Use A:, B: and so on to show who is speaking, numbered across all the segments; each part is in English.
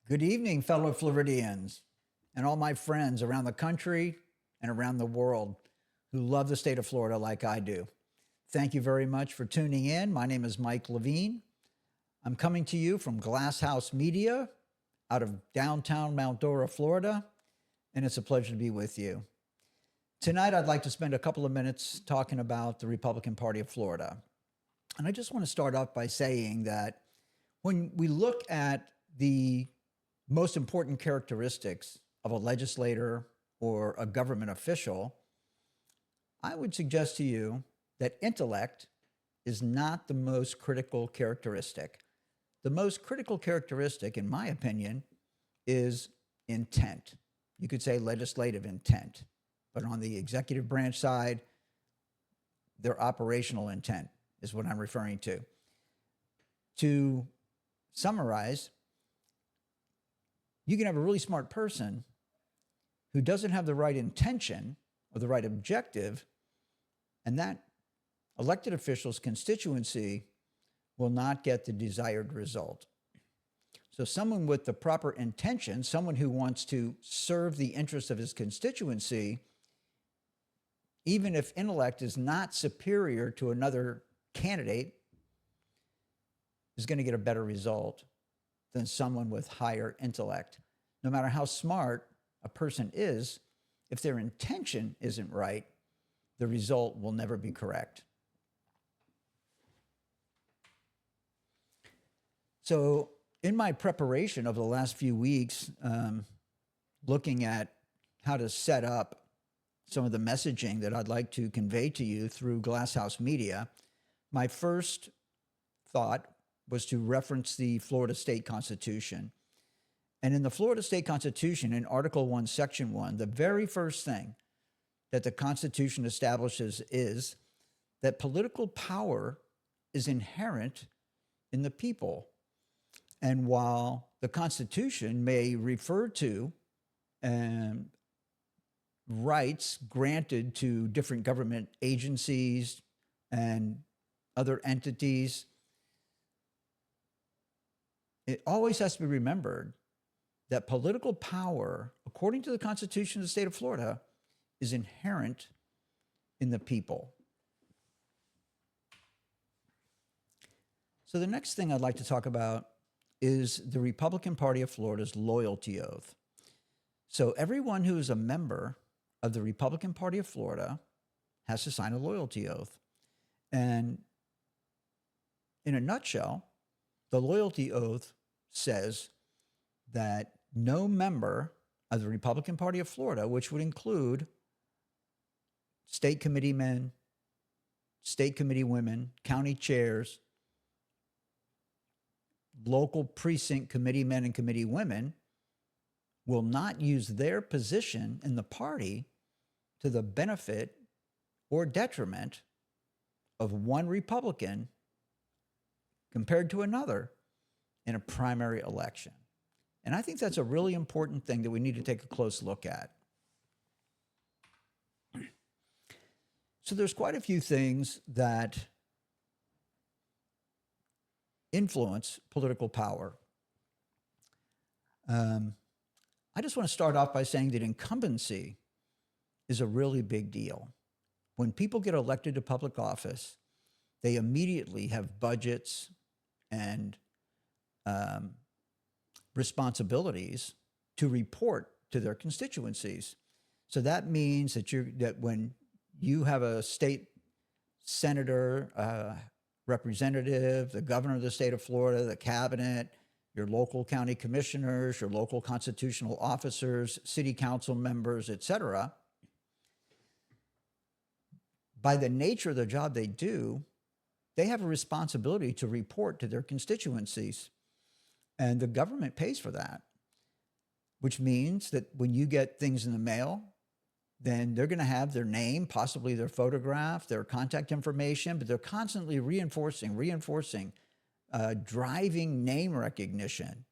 A: Good evening, fellow Floridians, and all my friends around the country and around the world who love the state of Florida like I do. Thank you very much for tuning in. My name is Mike Levine. I'm coming to you from Glass House Media out of downtown Mount Dora, Florida, and it's a pleasure to be with you. Tonight, I'd like to spend a couple of minutes talking about the Republican Party of Florida. And I just want to start off by saying that when we look at the most important characteristics of a legislator or a government official, I would suggest to you that intellect is not the most critical characteristic. The most critical characteristic, in my opinion, is intent. You could say legislative intent, but on the executive branch side, their operational intent is what I'm referring to. To summarize, you can have a really smart person who doesn't have the right intention or the right objective, and that elected official's constituency will not get the desired result. So someone with the proper intention, someone who wants to serve the interests of his constituency, even if intellect is not superior to another candidate, is going to get a better result than someone with higher intellect. No matter how smart a person is, if their intention isn't right, the result will never be correct. So in my preparation over the last few weeks, looking at how to set up some of the messaging that I'd like to convey to you through Glass House Media, my first thought was to reference the Florida State Constitution. And in the Florida State Constitution, in Article 1, Section 1, the very first thing that the Constitution establishes is that political power is inherent in the people. And while the Constitution may refer to rights granted to different government agencies and other entities, it always has to be remembered that political power, according to the Constitution of the state of Florida, is inherent in the people. So the next thing I'd like to talk about is the Republican Party of Florida's loyalty oath. So everyone who is a member of the Republican Party of Florida has to sign a loyalty oath. And in a nutshell, the loyalty oath says that no member of the Republican Party of Florida, which would include state committee men, state committee women, county chairs, local precinct committee men and committee women, will not use their position in the party to the benefit or detriment of one Republican compared to another in a primary election. And I think that's a really important thing that we need to take a close look at. So there's quite a few things that influence political power. I just want to start off by saying that incumbency is a really big deal. When people get elected to public office, they immediately have budgets and responsibilities to report to their constituencies. So that means that when you have a state senator, representative, the governor of the state of Florida, the cabinet, your local county commissioners, your local constitutional officers, city council members, etc., by the nature of the job they do, they have a responsibility to report to their constituencies. And the government pays for that, which means that when you get things in the mail, then they're going to have their name, possibly their photograph, their contact information, but they're constantly reinforcing, driving name recognition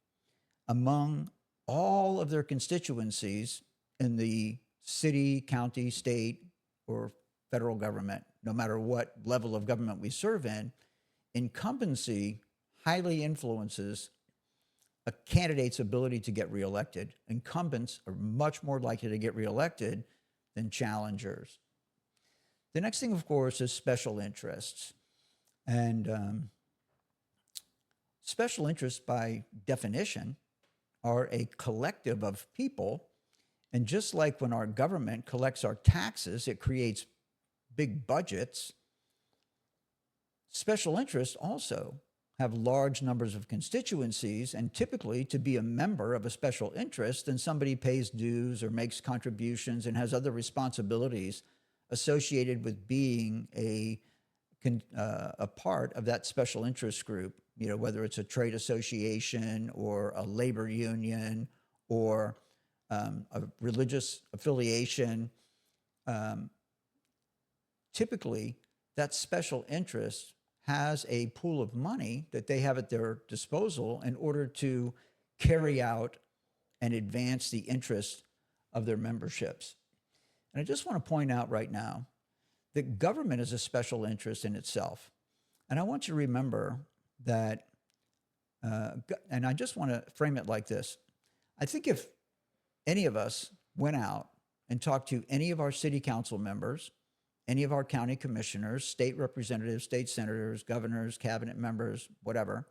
A: among all of their constituencies in the city, county, state, or federal government, no matter what level of government we serve in. Incumbency highly influences a candidate's ability to get reelected. Incumbents are much more likely to get reelected than challengers. The next thing, of course, is special interests. And special interests, by definition, are a collective of people. And just like when our government collects our taxes, it creates big budgets. Special interests also have large numbers of constituencies, and typically, to be a member of a special interest, then somebody pays dues or makes contributions and has other responsibilities associated with being a part of that special interest group, whether it's a trade association or a labor union or a religious affiliation. Typically, that special interest has a pool of money that they have at their disposal in order to carry out and advance the interests of their memberships. And I just want to point out right now that government is a special interest in itself. And I want you to remember that, and I just want to frame it like this. I think if any of us went out and talked to any of our city council members, any of our county commissioners, state representatives, state senators, governors, cabinet members, whatever,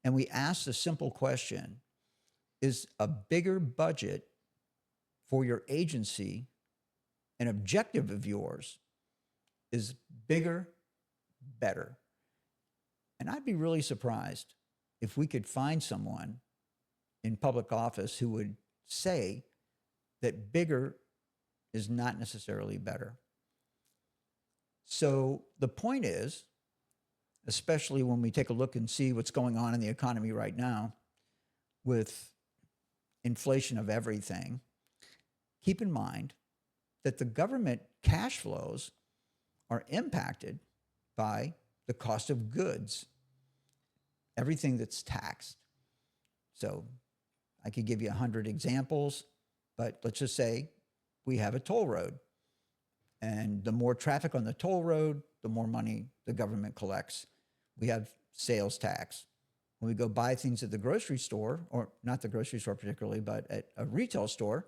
A: and we asked a simple question: is a bigger budget for your agency an objective of yours? Is bigger better? And I'd be really surprised if we could find someone in public office who would say that bigger is not necessarily better. So the point is, especially when we take a look and see what's going on in the economy right now with inflation of everything, keep in mind that the government cash flows are impacted by the cost of goods, everything that's taxed. So I could give you 100 examples, but let's just say we have a toll road. And the more traffic on the toll road, the more money the government collects. We have sales tax. When we go buy things at the grocery store, or not the grocery store particularly, but at a retail store,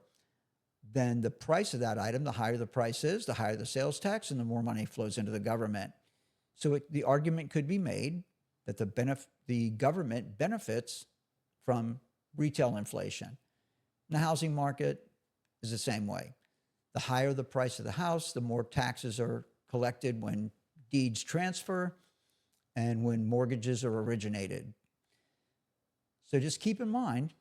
A: then the price of that item, the higher the price is, the higher the sales tax, and the more money flows into the government. So the argument could be made that the government benefits from retail inflation. The housing market is the same way. The higher the price of the house, the more taxes are collected when deeds transfer and when mortgages are originated. So just keep in mind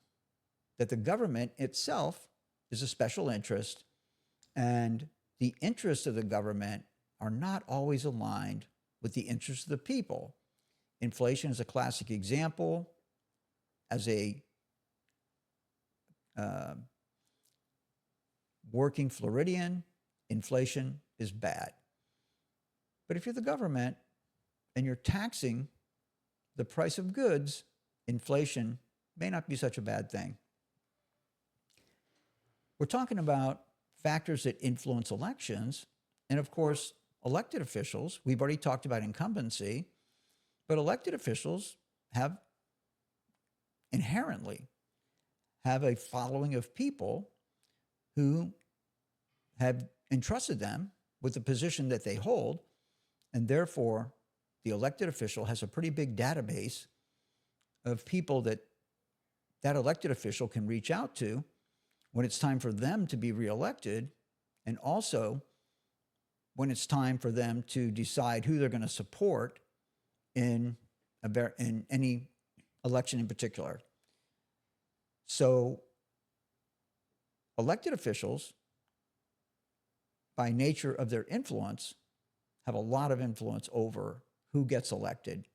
A: that the government itself is a special interest, and the interests of the government are not always aligned with the interests of the people. Inflation is a classic example. As a working Floridian, inflation is bad. But if you're the government and you're taxing the price of goods, inflation may not be such a bad thing. We're talking about factors that influence elections. And of course, elected officials, we've already talked about incumbency, but elected officials inherently have a following of people who have entrusted them with the position that they hold, and therefore the elected official has a pretty big database of people that elected official can reach out to when it's time for them to be reelected, and also when it's time for them to decide who they're going to support in any election in particular. So elected officials, by nature of their influence, have a lot of influence over who gets elected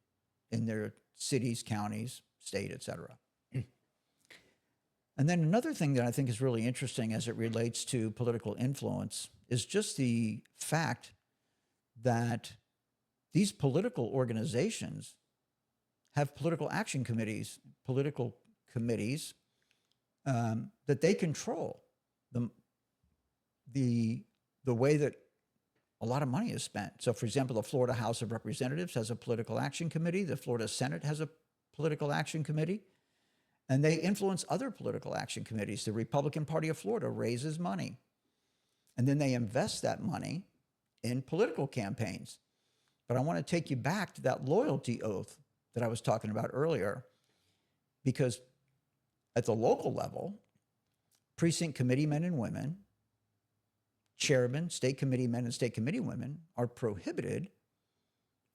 A: in their cities, counties, state, et cetera. And then another thing that I think is really interesting as it relates to political influence is just the fact that these political organizations have political action committees, that they control the way that a lot of money is spent. So, for example, the Florida House of Representatives has a political action committee. The Florida Senate has a political action committee. And they influence other political action committees. The Republican Party of Florida raises money, and then they invest that money in political campaigns. But I want to take you back to that loyalty oath that I was talking about earlier, because at the local level, precinct committee men and women, chairmen, state committee men and state committee women are prohibited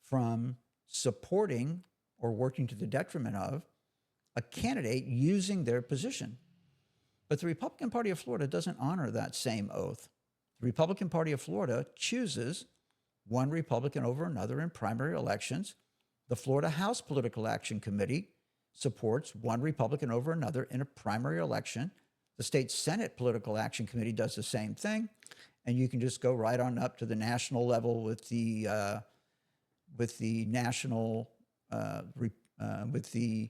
A: from supporting or working to the detriment of a candidate using their position. But the Republican Party of Florida doesn't honor that same oath. The Republican Party of Florida chooses one Republican over another in primary elections. The Florida House Political Action Committee supports one Republican over another in a primary election. The State Senate Political Action Committee does the same thing. And you can just go right on up to the national level with the national, with the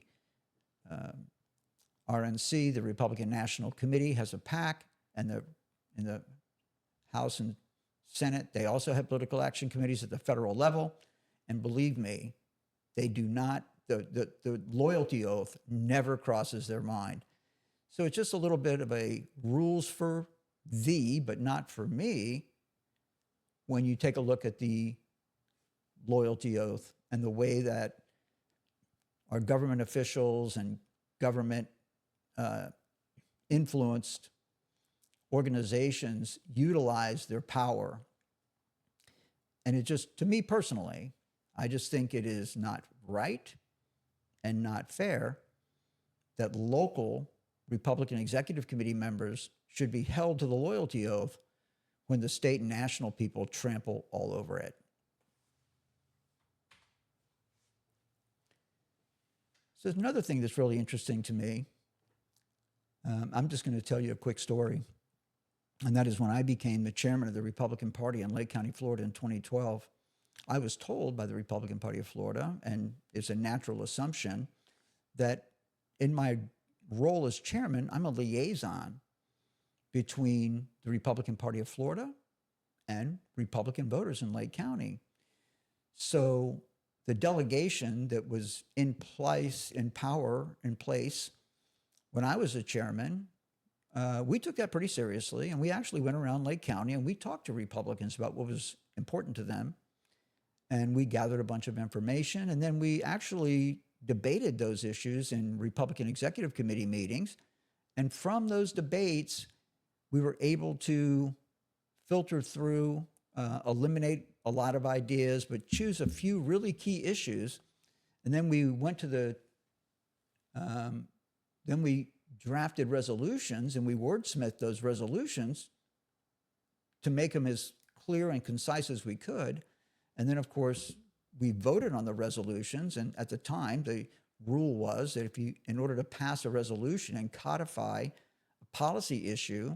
A: RNC, the Republican National Committee has a PAC, and in the House and Senate, they also have political action committees at the federal level. And believe me, they do not, the loyalty oath never crosses their mind. So it's just a little bit of a rules for thee, but not for me, when you take a look at the loyalty oath and the way that our government officials and government influenced organizations utilize their power. And it just, to me personally, I just think it is not right and not fair that local Republican Executive Committee members should be held to the loyalty oath when the state and national people trample all over it. So there's another thing that's really interesting to me. I'm just going to tell you a quick story. And that is when I became the chairman of the Republican Party in Lake County, Florida in 2012, I was told by the Republican Party of Florida, and it's a natural assumption, that in my role as chairman, I'm a liaison between the Republican Party of Florida and Republican voters in Lake County. So the delegation that was in place when I was a chairman, we took that pretty seriously, and we actually went around Lake County and we talked to Republicans about what was important to them. And we gathered a bunch of information, and then we actually debated those issues in Republican Executive Committee meetings. And from those debates, we were able to filter through, eliminate a lot of ideas, but choose a few really key issues. And then we went to then we drafted resolutions, and we wordsmithed those resolutions to make them as clear and concise as we could. And then, of course, we voted on the resolutions. And at the time, the rule was that in order to pass a resolution and codify a policy issue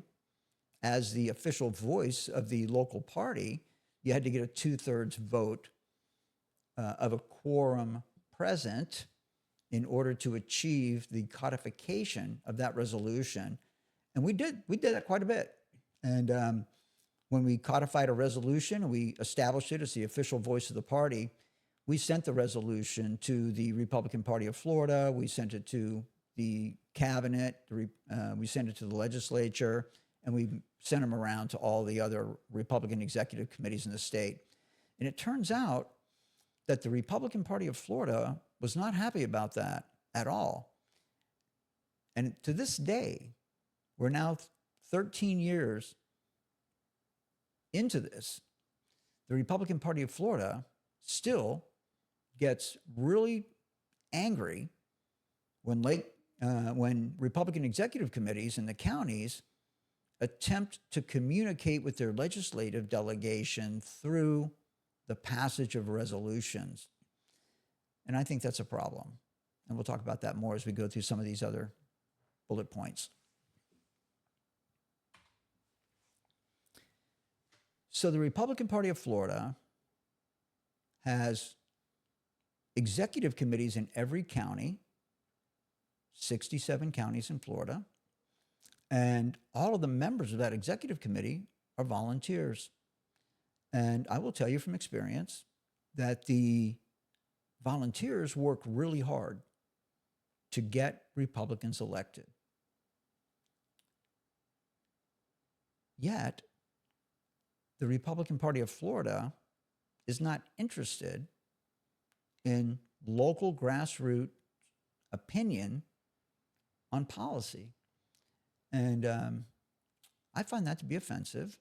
A: as the official voice of the local party, you had to get a 2/3 vote of a quorum present in order to achieve the codification of that resolution. And we did that quite a bit. And when we codified a resolution and we established it as the official voice of the party, we sent the resolution to the Republican Party of Florida. We sent it to the cabinet. We sent it to the legislature, and we sent them around to all the other Republican executive committees in the state. And it turns out that the Republican Party of Florida was not happy about that at all. And to this day, we're now 13 years into this. The Republican Party of Florida still gets really angry when Republican executive committees in the counties attempt to communicate with their legislative delegation through the passage of resolutions. And I think that's a problem. And we'll talk about that more as we go through some of these other bullet points. So the Republican Party of Florida has executive committees in every county, 67 counties in Florida, and all of the members of that executive committee are volunteers. And I will tell you from experience that the volunteers work really hard to get Republicans elected. Yet, the Republican Party of Florida is not interested in local grassroots opinion on policy. And I find that to be offensive.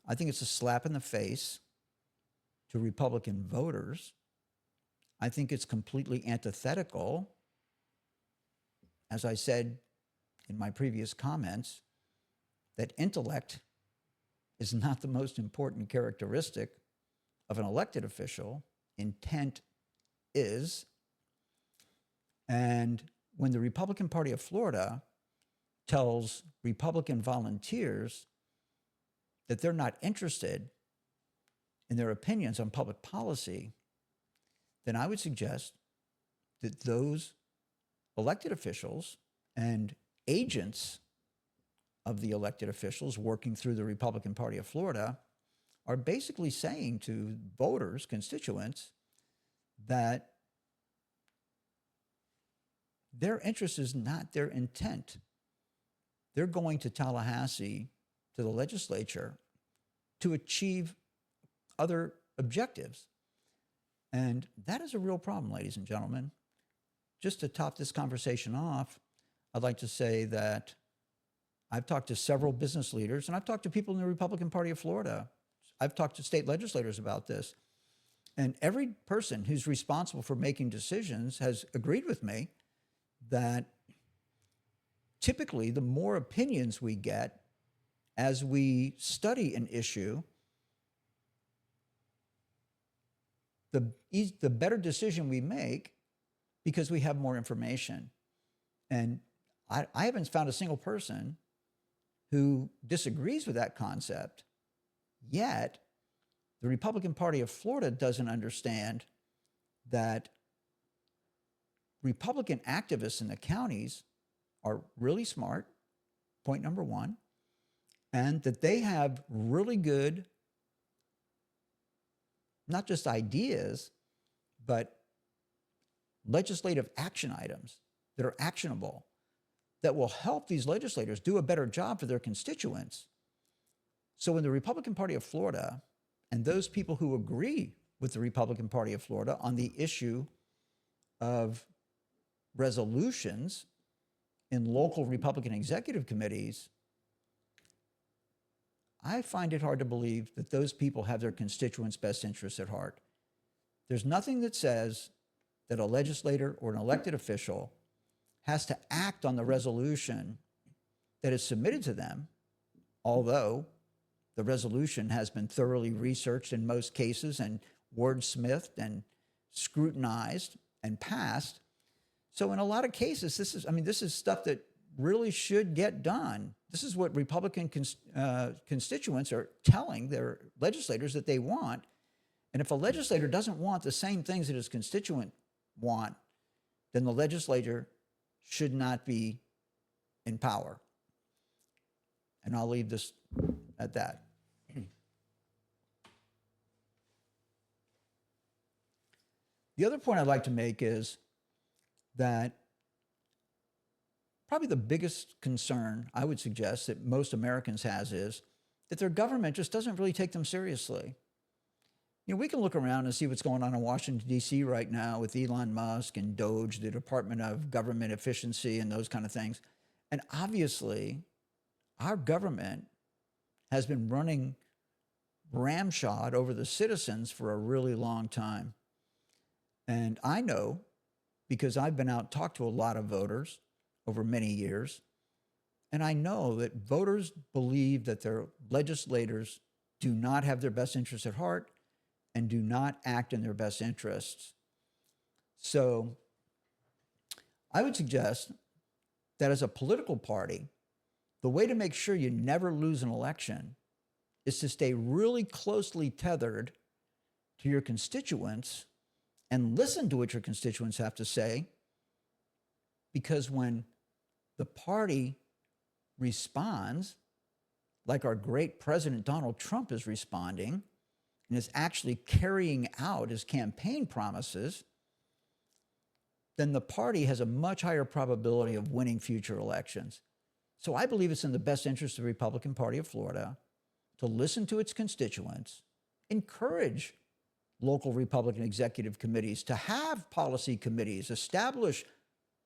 A: I think it's a slap in the face to Republican voters. I think it's completely antithetical, as I said in my previous comments, that intellect is not the most important characteristic of an elected official. Intent is. And when the Republican Party of Florida tells Republican volunteers that they're not interested in their opinions on public policy, then I would suggest that those elected officials and agents of the elected officials working through the Republican Party of Florida are basically saying to voters, constituents, that their interest is not their intent. They're going to Tallahassee, to the legislature, to achieve other objectives. And that is a real problem, ladies and gentlemen. Just to top this conversation off, I'd like to say that I've talked to several business leaders, and I've talked to people in the Republican Party of Florida. I've talked to state legislators about this. And every person who's responsible for making decisions has agreed with me that typically the more opinions we get as we study an issue, the better decision we make because we have more information. And I haven't found a single person who disagrees with that concept, yet the Republican Party of Florida doesn't understand that Republican activists in the counties are really smart, point number one, and that they have really good, not just ideas, but legislative action items that are actionable, that will help these legislators do a better job for their constituents. So when the Republican Party of Florida and those people who agree with the Republican Party of Florida on the issue of resolutions in local Republican executive committees, I find it hard to believe that those people have their constituents' best interests at heart. There's nothing that says that a legislator or an elected official has to act on the resolution that is submitted to them, although the resolution has been thoroughly researched in most cases and wordsmithed and scrutinized and passed. So in a lot of cases, this is stuff that really should get done. This is what Republican constituents are telling their legislators that they want. And if a legislator doesn't want the same things that his constituent want, then the legislature should not be in power. And I'll leave this at that. The other point I'd like to make is that probably the biggest concern I would suggest that most Americans has is that their government just doesn't really take them seriously. You know, we can look around and see what's going on in Washington, D.C. right now with Elon Musk and DOGE, the Department of Government Efficiency and those kind of things. And obviously, our government has been running ramshod over the citizens for a really long time. And I know, because I've been out and talked to a lot of voters over many years, and I know that voters believe that their legislators do not have their best interests at heart and do not act in their best interests. So I would suggest that as a political party, the way to make sure you never lose an election is to stay really closely tethered to your constituents and listen to what your constituents have to say, because when the party responds, like our great President Donald Trump is responding, and is actually carrying out his campaign promises, then the party has a much higher probability of winning future elections. So I believe it's in the best interest of the Republican Party of Florida to listen to its constituents, encourage local Republican executive committees to have policy committees, establish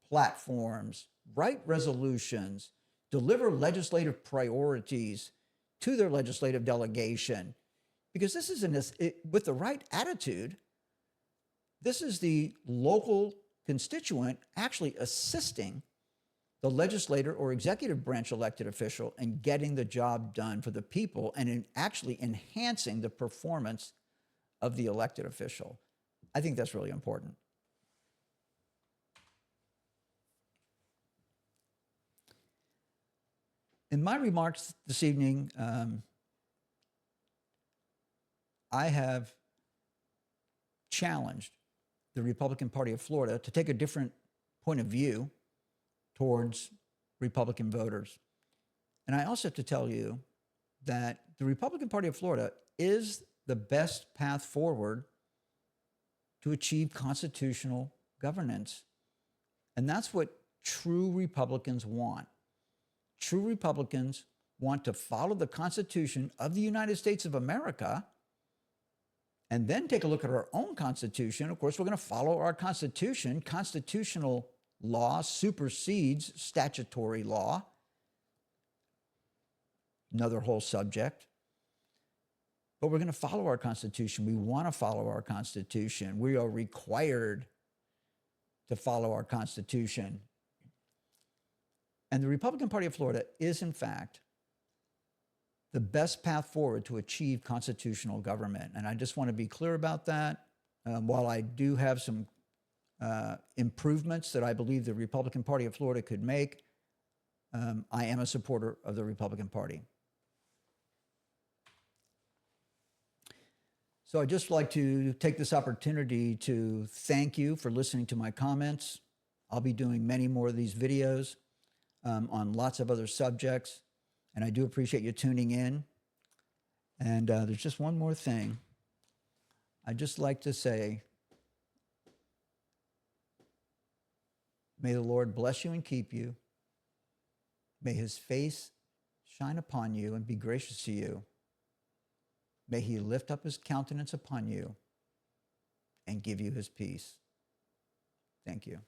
A: platforms, write resolutions, deliver legislative priorities to their legislative delegation. Because this is, with the right attitude, this is the local constituent actually assisting the legislator or executive branch elected official in getting the job done for the people and in actually enhancing the performance of the elected official. I think that's really important. In my remarks this evening, I have challenged the Republican Party of Florida to take a different point of view towards Republican voters. And I also have to tell you that the Republican Party of Florida is the best path forward to achieve constitutional governance. And that's what true Republicans want. True Republicans want to follow the Constitution of the United States of America and then take a look at our own Constitution. Of course, we're going to follow our Constitution. Constitutional law supersedes statutory law. Another whole subject. But we're going to follow our Constitution. We want to follow our Constitution. We are required to follow our Constitution. And the Republican Party of Florida is, in fact, the best path forward to achieve constitutional government. And I just want to be clear about that. While I do have some improvements that I believe the Republican Party of Florida could make, I am a supporter of the Republican Party. So I'd just like to take this opportunity to thank you for listening to my comments. I'll be doing many more of these videos on lots of other subjects, and I do appreciate you tuning in. And there's just one more thing. I'd just like to say, may the Lord bless you and keep you. May his face shine upon you and be gracious to you. May he lift up his countenance upon you and give you his peace. Thank you.